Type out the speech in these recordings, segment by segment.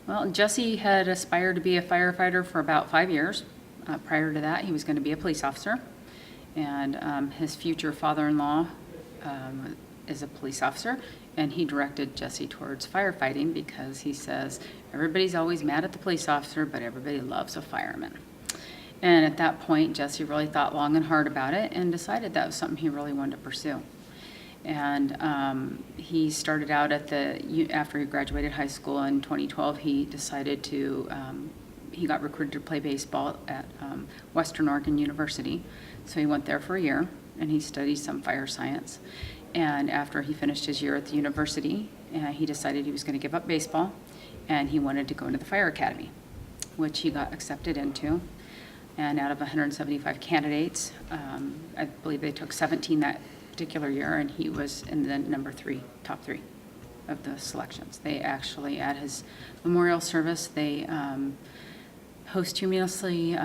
Well, Jesse had aspired to be a firefighter for about 5 years. Prior to that, he was going to be a police officer. And his future father-in-law is a police officer, and he directed Jesse towards firefighting because he says everybody's always mad at the police officer, but everybody loves a fireman. And at that point, Jesse really thought long and hard about it and decided that was something he really wanted to pursue. And he started out after he graduated high school in 2012, he decided to, he got recruited to play baseball at Western Oregon University. So he went there for a year and he studied some fire science. And after he finished his year at the university, he decided he was going to give up baseball and he wanted to go into the fire academy, which he got accepted into. And out of 175 candidates, I believe they took 17 that particular year, and he was in the top three of the selections. They actually, at his memorial service, they posthumously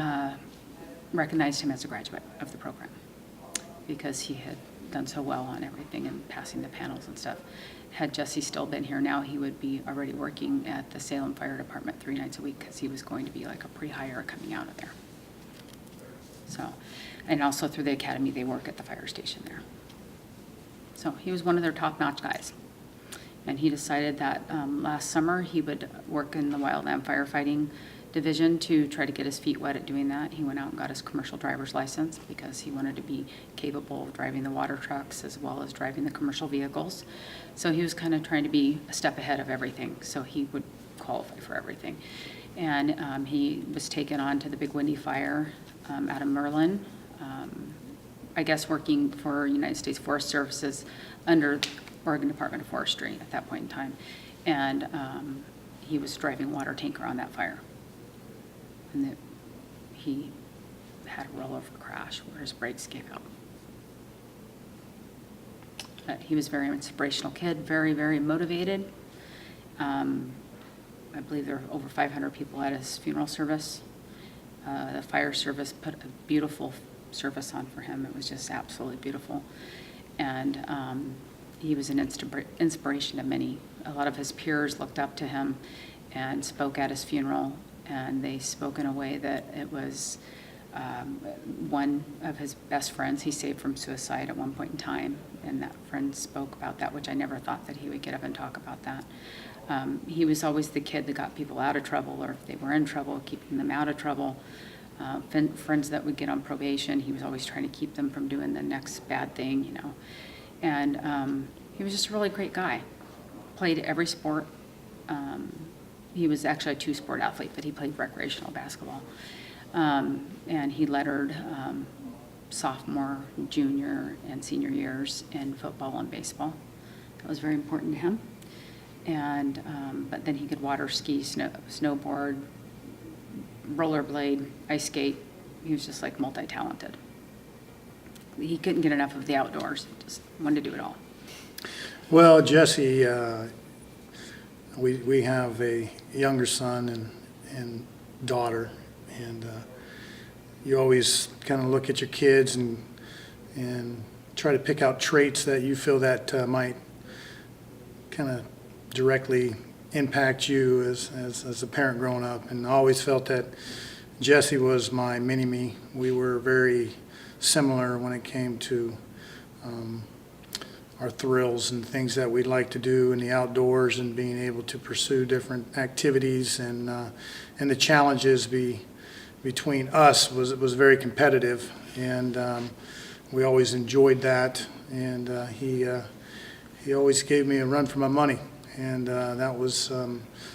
recognized him as a graduate of the program because he had done so well on everything and passing the panels and stuff. Had Jesse still been here now, he would be already working at the Salem Fire Department 3 nights a week because he was going to be like a pre-hire coming out of there. So, and also through the academy, they work at the fire station there. So he was one of their top-notch guys. And he decided that last summer he would work in the wildland firefighting division to try to get his feet wet at doing that. He went out and got his commercial driver's license because he wanted to be capable of driving the water trucks as well as driving the commercial vehicles. So he was kind of trying to be a step ahead of everything, so he would qualify for everything. And he was taken on to the Big Windy Fire out of Merlin, I guess working for United States Forest Services under Oregon Department of Forestry at that point in time. And he was driving a water tanker on that fire. And he had a rollover crash where his brakes gave out. He was a very inspirational kid, very, very motivated. I believe there were over 500 people at his funeral service. The fire service put a beautiful service on for him. It was just absolutely beautiful. And he was an inspiration to many. A lot of his peers looked up to him and spoke at his funeral, and they spoke in a way that it was one of his best friends he saved from suicide at one point in time, and that friend spoke about that, which I never thought that he would get up and talk about that. He was always the kid that got people out of trouble, or if they were in trouble, keeping them out of trouble. Friends that would get on probation, he was always trying to keep them from doing the next bad thing, you know. And he was just a really great guy. Played every sport. He was actually a two-sport athlete, but he played recreational basketball. And he lettered sophomore, junior, and senior years in football and baseball. That was very important to him. And but then he could water ski, snowboard, rollerblade, ice skate. He was just like multi-talented. He couldn't get enough of the outdoors. Just wanted to do it all. Well, Jesse, we have a younger son and daughter, and you always kind of look at your kids and try to pick out traits that you feel that might kind of directly impact you as a parent growing up. And I always felt that Jesse was my mini-me. We were very similar when it came to our thrills and things that we'd like to do in the outdoors and being able to pursue different activities, and the challenges between us was very competitive, and we always enjoyed that. And he always gave me a run for my money, and that was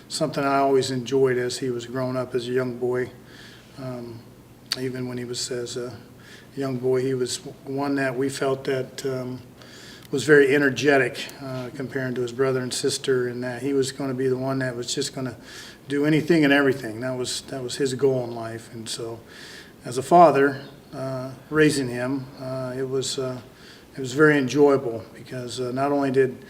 something I always enjoyed as he was growing up as a young boy. Even when he was as a young boy, he was one that we felt that was very energetic compared to his brother and sister, and that he was going to be the one that was just going to do anything and everything. That was his goal in life. And so, as a father, raising him, it was very enjoyable, because not only did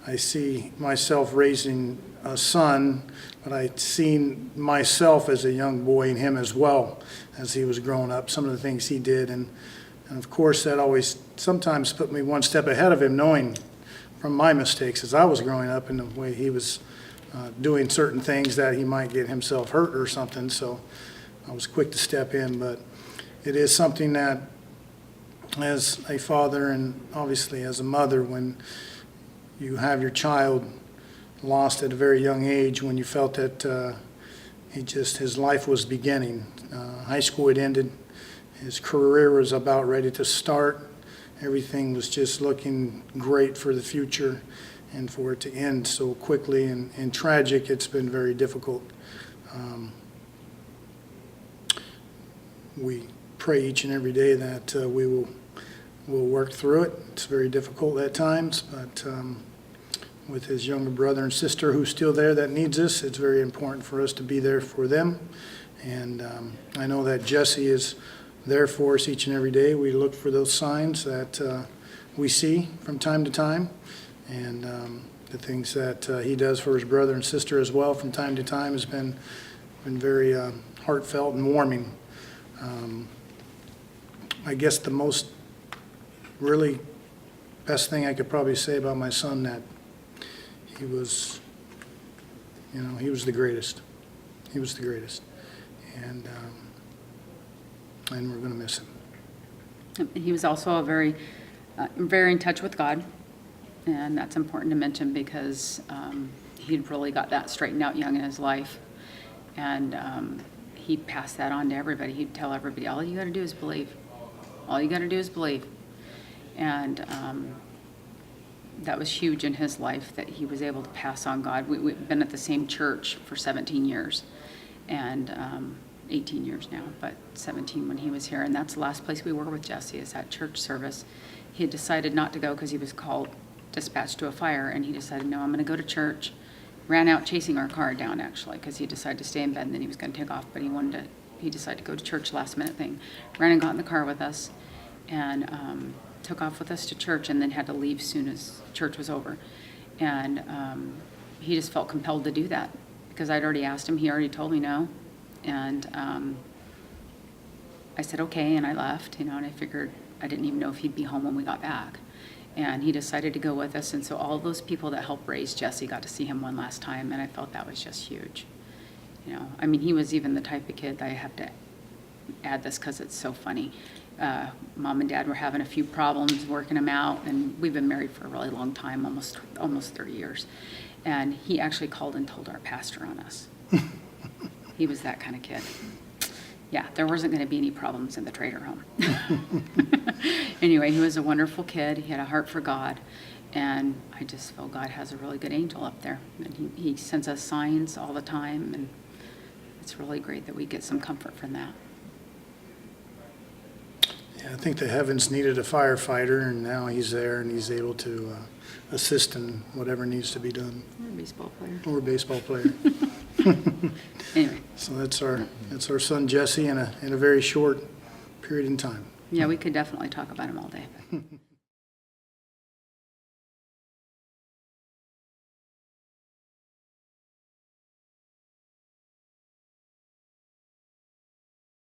I see myself raising a son, but I'd seen myself as a young boy and him as well as he was growing up, some of the things he did. And of course, that always sometimes put me one step ahead of him, knowing from my mistakes as I was growing up and the way he was doing certain things that he might get himself hurt or something, so I was quick to step in. But it is something that, as a father and obviously as a mother, when you have your child lost at a very young age, when you felt that his life was beginning. High school had ended, his career was about ready to start. Everything was just looking great for the future, and for it to end so quickly and tragic, it's been very difficult. We pray each and every day that we'll work through it. It's very difficult at times, but with his younger brother and sister who's still there that needs us, it's very important for us to be there for them. And I know that Jesse is there for us each and every day. We look for those signs that we see from time to time, and the things that he does for his brother and sister as well from time to time has been very heartfelt and warming. I guess the most really best thing I could probably say about my son, that he was the greatest. He was the greatest. And we're going to miss him. He was also very in touch with God, and that's important to mention because he'd really got that straightened out young in his life, and he passed that on to everybody. He'd tell everybody, all you got to do is believe. All you got to do is believe. And that was huge in his life, that he was able to pass on God. We've been at the same church for 17 years, and 18 years now, but 17 when he was here. And that's the last place we were with Jesse, is that church service. He had decided not to go because he was dispatched to a fire, and he decided, no, I'm going to go to church. Ran out chasing our car down, actually, because he decided to stay in bed, and then he was going to take off, but he decided to go to church, last minute thing. Ran and got in the car with us, and took off with us to church, and then had to leave soon as church was over. And he just felt compelled to do that because I'd already asked him. He already told me no. And I said, okay, and I left, and I figured I didn't even know if he'd be home when we got back. And he decided to go with us, and so all those people that helped raise Jesse got to see him one last time, and I felt that was just huge. I mean, he was even the type of kid that I have to add this because it's so funny. Mom and Dad were having a few problems working them out, and we've been married for a really long time, almost 30 years. And he actually called and told our pastor on us. He was that kind of kid. Yeah, there wasn't going to be any problems in the Trader home. Anyway, he was a wonderful kid. He had a heart for God, and I just feel God has a really good angel up there. And he sends us signs all the time, and it's really great that we get some comfort from that. Yeah, I think the heavens needed a firefighter, and now he's there, and he's able to assist in whatever needs to be done. Or a baseball player. Or a baseball player. Anyway. So that's our son Jesse in a very short period in time. Yeah, we could definitely talk about him all day.